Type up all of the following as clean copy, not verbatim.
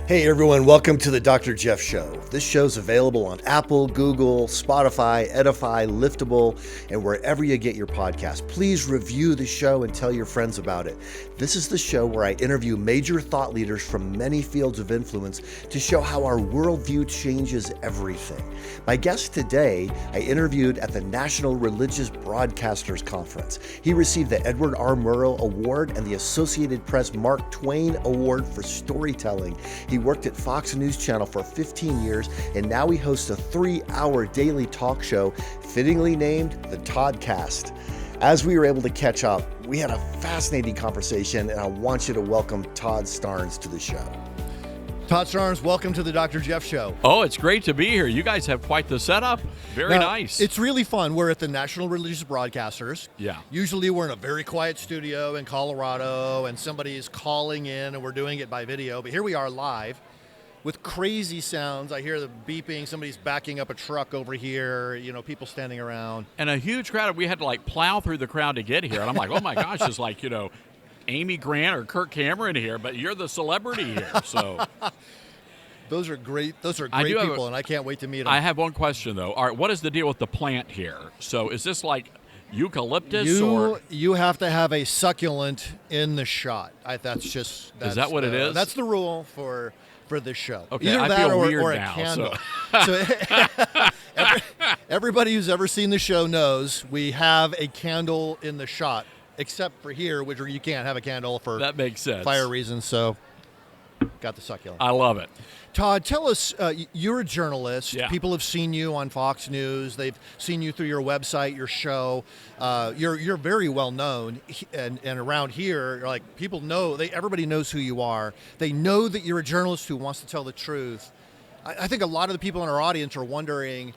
Hey everyone, welcome to the Dr. Jeff Show. This show's available on Apple, Google, Spotify, Edify, Liftable, and wherever you get your podcast. Please review the show and tell your friends about it. This is the show where I interview major thought leaders from many fields of influence to show how our worldview changes everything. My guest today, I interviewed at the National Religious Broadcasters Conference. He received the Edward R. Murrow Award and the Associated Press Mark Twain Award for Storytelling. He worked at Fox News Channel for 15 years, and now he hosts a 3-hour daily talk show, fittingly named the ToddCast. As we were able to catch up, we had a fascinating conversation, and I want you to welcome Todd Starnes to the show. Todd Starnes, welcome to the Dr. Jeff Show. Oh, it's great to be here. You guys have quite the setup. Very nice. It's really fun. We're at the National Religious Broadcasters. Yeah. Usually we're in a very quiet studio in Colorado and somebody is calling in and we're doing it by video. But here we are live with crazy sounds. I hear the beeping. Somebody's backing up a truck over here. People standing around. And a huge crowd. We had to plow through the crowd to get here. And I'm like, oh my gosh, it's like, Amy Grant or Kirk Cameron here, but you're the celebrity here. So Those are great people, and I can't wait to meet them. I have one question, though. All right, what is the deal with the plant here? So is this like eucalyptus? You have to have a succulent in the shot. Is that what it is? That's the rule for this show. Okay, Either I that feel or weird a now, candle. So everybody who's ever seen the show knows we have a candle in the shot, except for here, which you can't have a candle for that makes sense. Fire reasons. So got the succulent. I love it. Todd, tell us, you're a journalist. Yeah. People have seen you on Fox News. They've seen you through your website, your show. You're very well known, and around here, people know. Everybody knows who you are. They know that you're a journalist who wants to tell the truth. I think a lot of the people in our audience are wondering,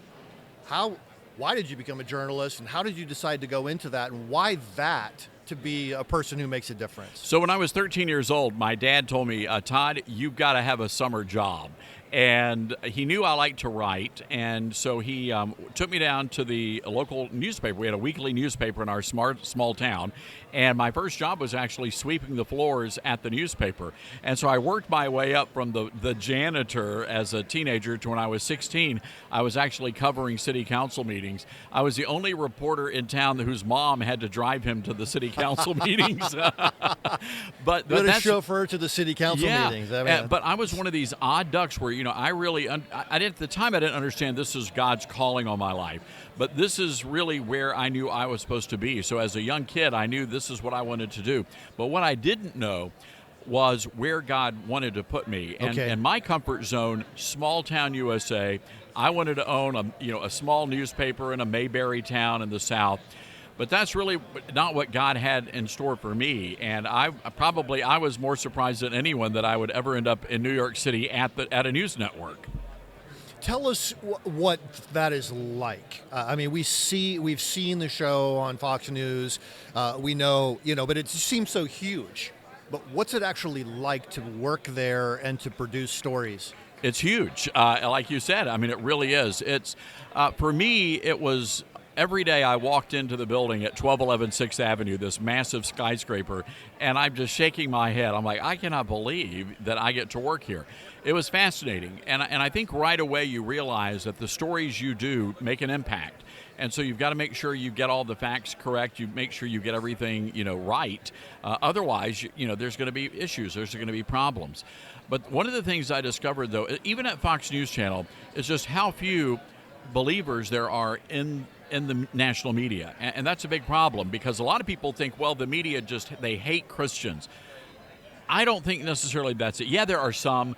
why did you become a journalist, and how did you decide to go into that, and why that to be a person who makes a difference? So when I was 13 years old, my dad told me, Todd, you've got to have a summer job. And he knew I liked to write, and so he took me down to the local newspaper. We had a weekly newspaper in our small town, and my first job was actually sweeping the floors at the newspaper. And so I worked my way up from the janitor as a teenager to when I was 16. I was actually covering city council meetings. I was the only reporter in town whose mom had to drive him to the city council meetings. but a chauffeur to the city council meetings. But I was one of these odd ducks where I really, at the time I didn't understand this is God's calling on my life, but this is really where I knew I was supposed to be. So as a young kid, I knew this is what I wanted to do. But what I didn't know was where God wanted to put me. And my comfort zone, small town USA, I wanted to own a small newspaper in a Mayberry town in the South. But that's really not what God had in store for me. And I was more surprised than anyone that I would ever end up in New York City at a news network. Tell us what that is like. We've seen the show on Fox News. We know, but it seems so huge. But what's it actually like to work there and to produce stories? It's huge. Like you said, it really is. It's for me, it was. Every day I walked into the building at 1211 6th Avenue, this massive skyscraper, and I'm just shaking my head. I'm like, I cannot believe that I get to work here. It was fascinating, and I think right away you realize that the stories you do make an impact. And so you've got to make sure you get all the facts correct. You make sure you get everything, right. Otherwise, there's going to be issues. There's going to be problems. But one of the things I discovered, though, even at Fox News Channel, is just how few believers there are in the national media. And that's a big problem because a lot of people think, well, the media they hate Christians. I don't think necessarily that's it. Yeah, there are some,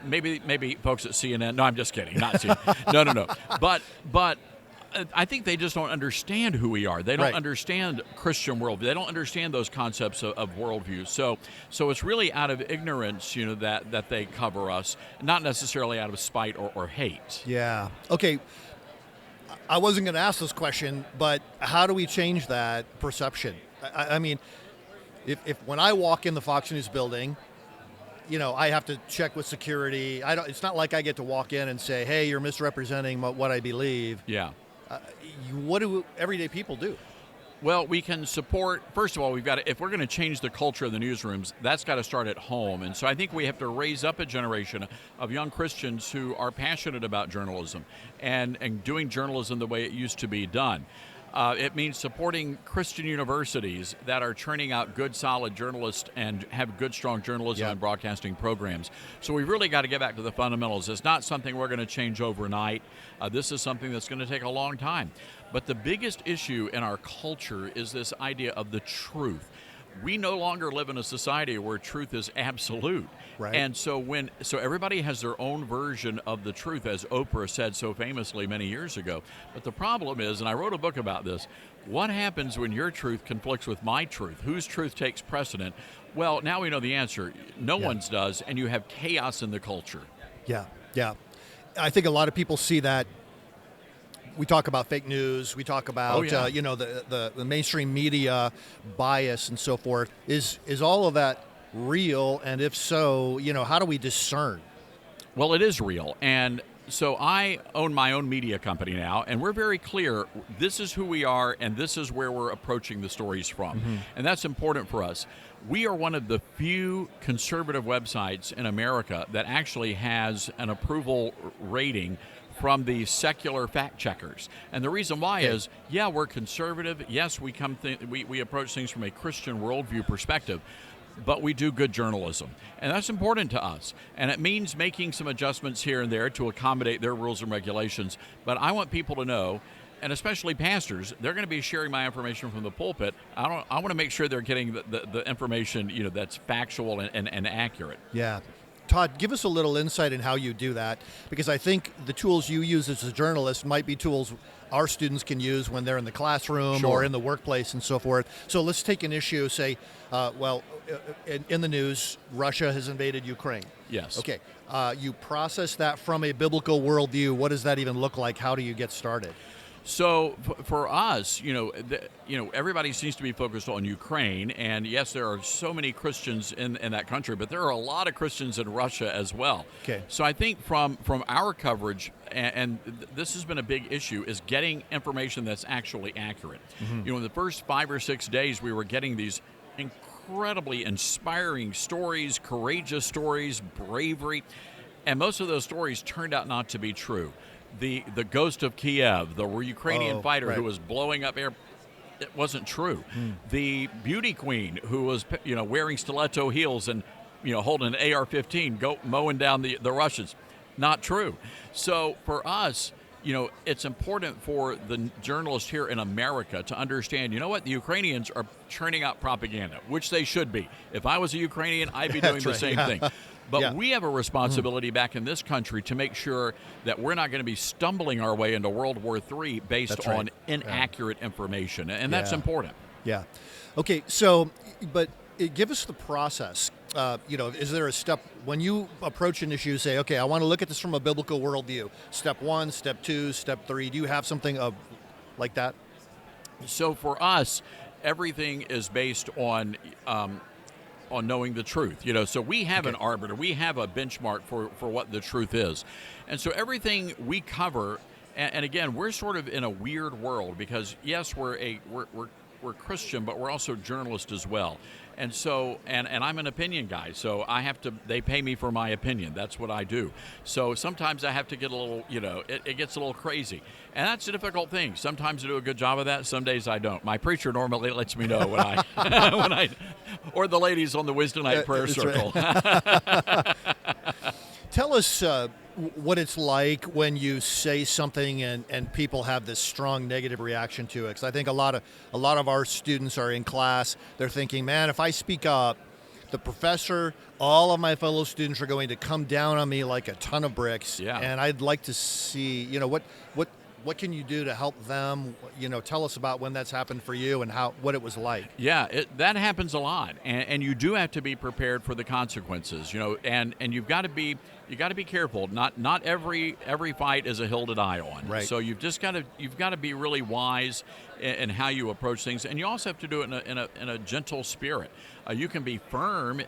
maybe folks at CNN. No, I'm just kidding. Not CNN. No. But I think they just don't understand who we are. They don't understand Christian worldview. They don't understand those concepts of worldview. So it's really out of ignorance, that they cover us, not necessarily out of spite or hate. Yeah. Okay. I wasn't going to ask this question, but how do we change that perception? If when I walk in the Fox News building, I have to check with security. It's not like I get to walk in and say, "Hey, you're misrepresenting what I believe." Yeah. What do everyday people do? Well, we can support, first of all, we've got to, if we're going to change the culture of the newsrooms, that's got to start at home. And so I think we have to raise up a generation of young Christians who are passionate about journalism and doing journalism the way it used to be done. It means supporting Christian universities that are churning out good, solid journalists and have good, strong journalism and broadcasting programs. So we've really got to get back to the fundamentals. It's not something we're going to change overnight. This is something that's going to take a long time. But the biggest issue in our culture is this idea of the truth. We no longer live in a society where truth is absolute. Right. And so everybody has their own version of the truth, as Oprah said so famously many years ago. But the problem is, and I wrote a book about this, what happens when your truth conflicts with my truth? Whose truth takes precedent? Well, now we know the answer. No one's does, and you have chaos in the culture. Yeah. I think a lot of people see that. We talk about fake news. We talk about the mainstream media bias and so forth. Is all of that real? And if so, how do we discern? Well, it is real. And so I own my own media company now, and we're very clear. This is who we are, and this is where we're approaching the stories from. Mm-hmm. And that's important for us. We are one of the few conservative websites in America that actually has an approval rating from the secular fact checkers. And the reason why is, we're conservative. Yes, we approach things from a Christian worldview perspective, but we do good journalism. And that's important to us. And it means making some adjustments here and there to accommodate their rules and regulations. But I want people to know, and especially pastors, they're going to be sharing my information from the pulpit. I want to make sure they're getting the information that's factual and accurate. Yeah. Todd, give us a little insight in how you do that, because I think the tools you use as a journalist might be tools our students can use when they're in the classroom or in the workplace and so forth. So let's take an issue, say, in the news, Russia has invaded Ukraine. Yes. Okay. You process that from a biblical worldview. What does that even look like? How do you get started? So for us, everybody seems to be focused on Ukraine, and yes, there are so many Christians in that country, but there are a lot of Christians in Russia as well. Okay. So I think from our coverage, and this has been a big issue, is getting information that's actually accurate. Mm-hmm. In the first 5 or 6 days, we were getting these incredibly inspiring stories, courageous stories, bravery, and most of those stories turned out not to be true. The ghost of Kiev, the Ukrainian fighter who was blowing up air, it wasn't true. The beauty queen who was wearing stiletto heels and holding an AR-15 mowing down the Russians, not true. So for us, it's important for the journalists here in America to understand, the Ukrainians are churning out propaganda, which they should be. If I was a Ukrainian, I'd be doing the same thing. But we have a responsibility back in this country to make sure that we're not going to be stumbling our way into World War III based on inaccurate information. And that's important. Yeah. Okay, so, but give us the process. Is there a step, when you approach an issue, say, okay, I want to look at this from a biblical worldview, step 1, step 2, step 3, do you have something like that? So for us, everything is based on knowing the truth. So we have an arbiter, we have a benchmark for what the truth is. And so everything we cover, and again, we're sort of in a weird world because yes, we're Christian, but we're also journalists as well. And so, and I'm an opinion guy, so they pay me for my opinion. That's what I do. So sometimes I have to get a little, it gets a little crazy. And that's a difficult thing. Sometimes I do a good job of that. Some days I don't. My preacher normally lets me know when I, or the ladies on the Wisdom Night Prayer Circle. Right. Tell us what it's like when you say something and people have this strong negative reaction to it. Because I think a lot of our students are in class. They're thinking, man, if I speak up, the professor, all of my fellow students are going to come down on me like a ton of bricks. Yeah. And I'd like to see, what can you do to help them? Tell us about when that's happened for you and what it was like. Yeah, that happens a lot, and you do have to be prepared for the consequences. And you've got to be careful. Not every fight is a hill to die on. Right. So you've got to be really wise in how you approach things, and you also have to do it in a gentle spirit. You can be firm.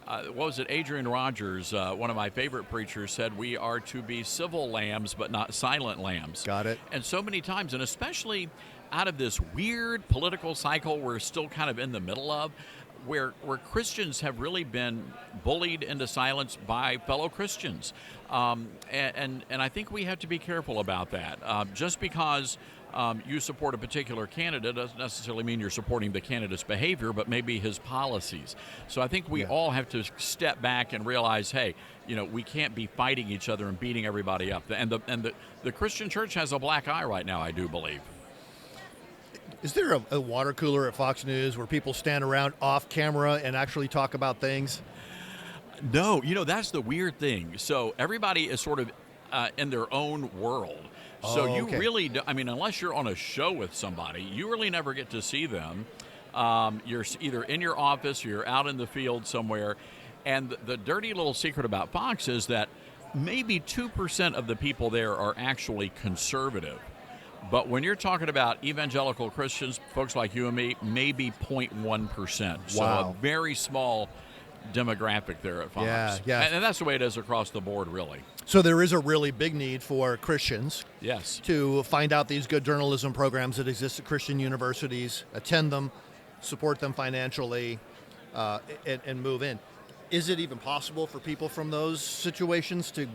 What was it? Adrian Rogers, one of my favorite preachers, said we are to be civil lambs but not silent lambs. Got it. And so many times, and especially out of this weird political cycle we're still kind of in the middle of, where Christians have really been bullied into silence by fellow Christians. And I think we have to be careful about that. Just because you support a particular candidate doesn't necessarily mean you're supporting the candidate's behavior, but maybe his policies. So I think we all have to step back and realize, hey, we can't be fighting each other and beating everybody up. And the Christian church has a black eye right now, I do believe. Is there a water cooler at Fox News where people stand around off camera and actually talk about things? No, that's the weird thing. So everybody is sort of in their own world. So you really do, unless you're on a show with somebody, you really never get to see them. You're either in your office or you're out in the field somewhere. And the dirty little secret about Fox is that maybe 2% of the people there are actually conservative. But when you're talking about evangelical Christians, folks like you and me, maybe 0.1%. So a very small demographic there at Fox. Yeah. And that's the way it is across the board, really. So there is a really big need for Christians to find out these good journalism programs that exist at Christian universities, attend them, support them financially, and move in. Is it even possible for people from those situations to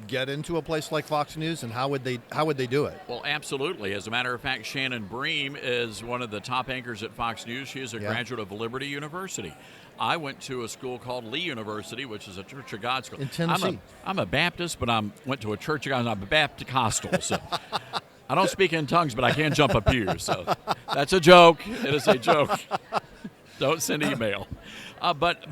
get into a place like Fox News, and how would they do it? Well, absolutely. As a matter of fact, Shannon Bream is one of the top anchors at Fox News. She is a graduate of Liberty University. I went to a school called Lee University, which is a Church of God school. In Tennessee. I'm a Baptist, but went to a Church of God. I'm a Baptist-costal, so I don't speak in tongues, but I can jump a pew. So that's a joke. It is a joke. Don't send email. But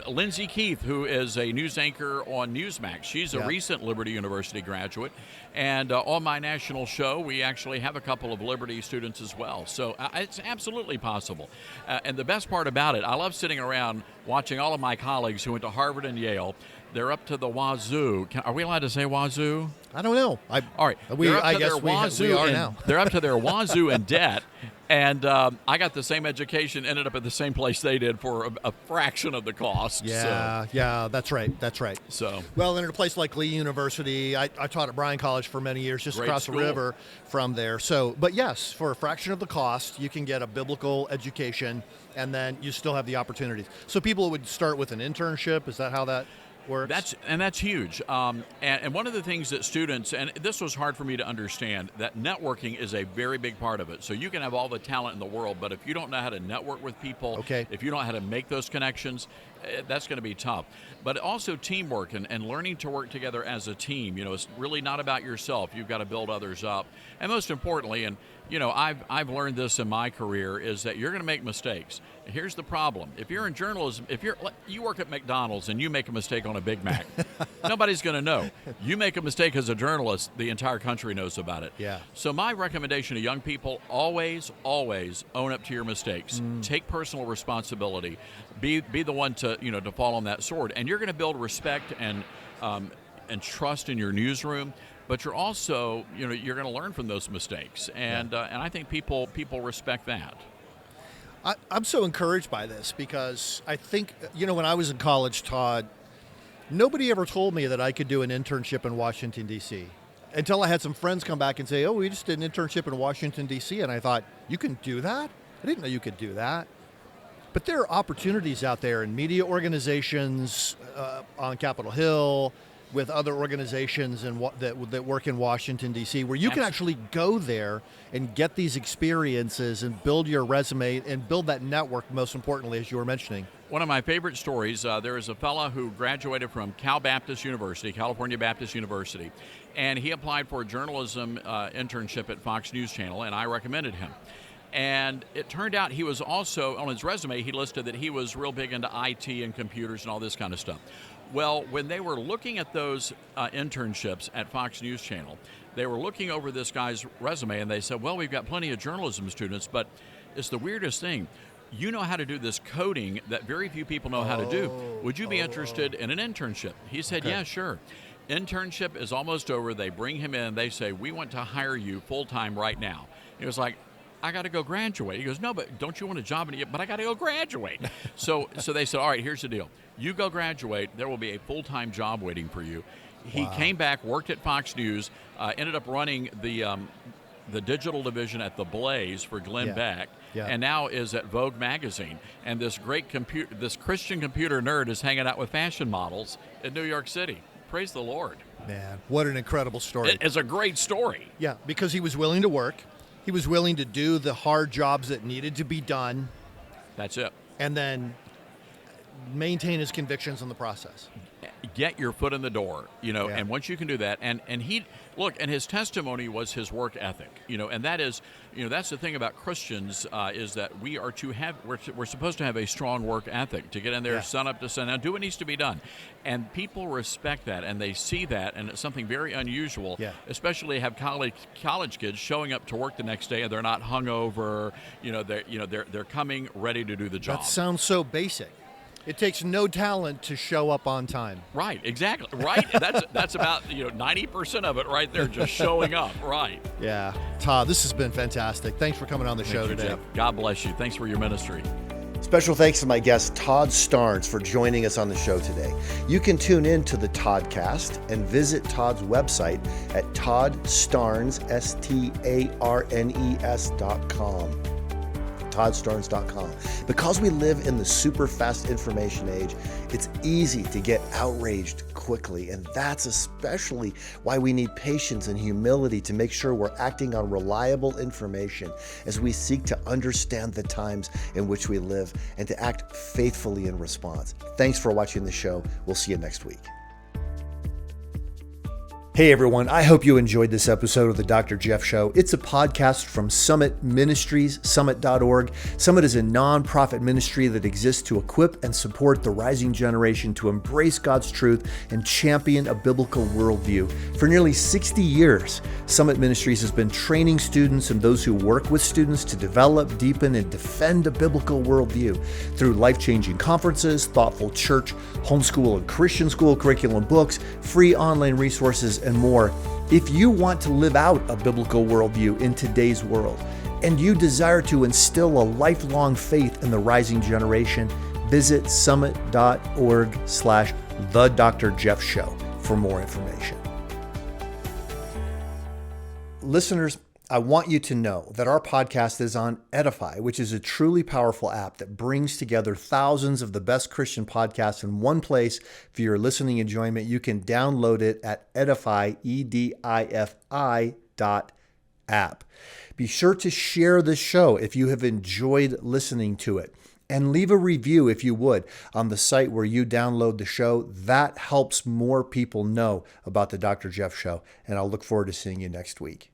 Lindsay Keith, who is a news anchor on Newsmax, she's a recent Liberty University graduate. And on my national show, we actually have a couple of Liberty students as well. So it's absolutely possible. And the best part about it, I love sitting around watching all of my colleagues who went to Harvard and Yale. They're up to the wazoo. Are we allowed to say wazoo? I don't know. All right. I guess we are now. They're up to their wazoo in debt. And I got the same education, ended up at the same place they did for a fraction of the cost. Yeah, that's right. So, well, in a place like Lee University, I taught at Bryan College for many years, just across the river from there. So, but yes, for a fraction of the cost, you can get a biblical education, and then you still have the opportunities. So people would start with an internship. Is that how that works? That's huge. And one of the things that students, and this was hard for me to understand, that networking is a very big part of it. So you can have all the talent in the world, but if you don't know how to network with people, if you don't know how to make those connections, that's going to be tough. But also teamwork and learning to work together as a team. It's really not about yourself. You've got to build others up. And most importantly, and I've learned this in my career, is that you're going to make mistakes. Here's the problem. If you're in journalism, you work at McDonald's and you make a mistake on a Big Mac, nobody's going to know. You make a mistake as a journalist, the entire country knows about it. Yeah. So my recommendation to young people, always own up to your mistakes. Take personal responsibility. Be the one to fall on that sword. And you're going to build respect and trust in your newsroom. But you're also, you're going to learn from those mistakes, and I think people respect that. I'm so encouraged by this because I think, when I was in college, Todd, nobody ever told me that I could do an internship in Washington, D.C. until I had some friends come back and say, oh, we just did an internship in Washington, D.C. And I thought, you can do that? I didn't know you could do that. But there are opportunities out there in media organizations, on Capitol Hill, with other organizations that work in Washington, D.C., where you can actually go there and get these experiences and build your resume and build that network, most importantly, as you were mentioning. One of my favorite stories, there is a fellow who graduated from California Baptist University, and he applied for a journalism internship at Fox News Channel, and I recommended him. And it turned out he was also, on his resume, he listed that he was real big into IT and computers and all this kind of stuff. Well, when they were looking at those internships at Fox News Channel, they were looking over this guy's resume and they said, well, we've got plenty of journalism students, but it's the weirdest thing. You know how to do this coding that very few people know how to do. Would you be interested in an internship? He said, yeah, sure. Internship is almost over. They bring him in. They say, we want to hire you full-time right now. He was like, I got to go graduate. He goes, no, but don't you want a job? But I got to go graduate. So they said, all right, here's the deal. You go graduate. There will be a full-time job waiting for you. He came back, worked at Fox News, ended up running the the digital division at the Blaze for Glenn Yeah. Beck, Yeah. and now is at Vogue magazine. And this this Christian computer nerd is hanging out with fashion models in New York City. Praise the Lord. Man, what an incredible story. It's a great story. Yeah, because he was willing to work. He was willing to do the hard jobs that needed to be done, That's it. and then maintain his convictions in the process. Get your foot in the door, Yeah. and once you can do that, and he, look, and his testimony was his work ethic, and that is, that's the thing about Christians, is that we're supposed to have a strong work ethic, to get in there, Yeah. sun up to sundown, do what needs to be done. And people respect that, and they see that, and it's something very unusual, Yeah. especially have college kids showing up to work the next day, and they're not hungover, they're coming ready to do the job. That sounds so basic. It takes no talent to show up on time. Right, exactly. Right. That's about 90% of it right there, just showing up. Right. Yeah. Todd, this has been fantastic. Thanks for coming on the show Thank you, today. Jeff. God bless you. Thanks for your ministry. Special thanks to my guest, Todd Starnes, for joining us on the show today. You can tune in to the ToddCast and visit Todd's website at ToddStarnes, STARNES.com. ToddStarnes.com. Because we live in the super fast information age, it's easy to get outraged quickly, and that's especially why we need patience and humility to make sure we're acting on reliable information as we seek to understand the times in which we live and to act faithfully in response. Thanks for watching the show. We'll see you next week. Hey everyone, I hope you enjoyed this episode of the Dr. Jeff Show. It's a podcast from Summit Ministries, summit.org. Summit is a nonprofit ministry that exists to equip and support the rising generation to embrace God's truth and champion a biblical worldview. For nearly 60 years, Summit Ministries has been training students and those who work with students to develop, deepen, and defend a biblical worldview through life-changing conferences, thoughtful church, homeschool and Christian school curriculum books, free online resources, and more. If you want to live out a biblical worldview in today's world, and you desire to instill a lifelong faith in the rising generation, visit summit.org/The Dr. Jeff Show for more information. Listeners, I want you to know that our podcast is on Edify, which is a truly powerful app that brings together thousands of the best Christian podcasts in one place for your listening enjoyment. You can download it at Edify, EDIFI.app. Be sure to share the show if you have enjoyed listening to it. And leave a review, if you would, on the site where you download the show. That helps more people know about the Dr. Jeff Show. And I'll look forward to seeing you next week.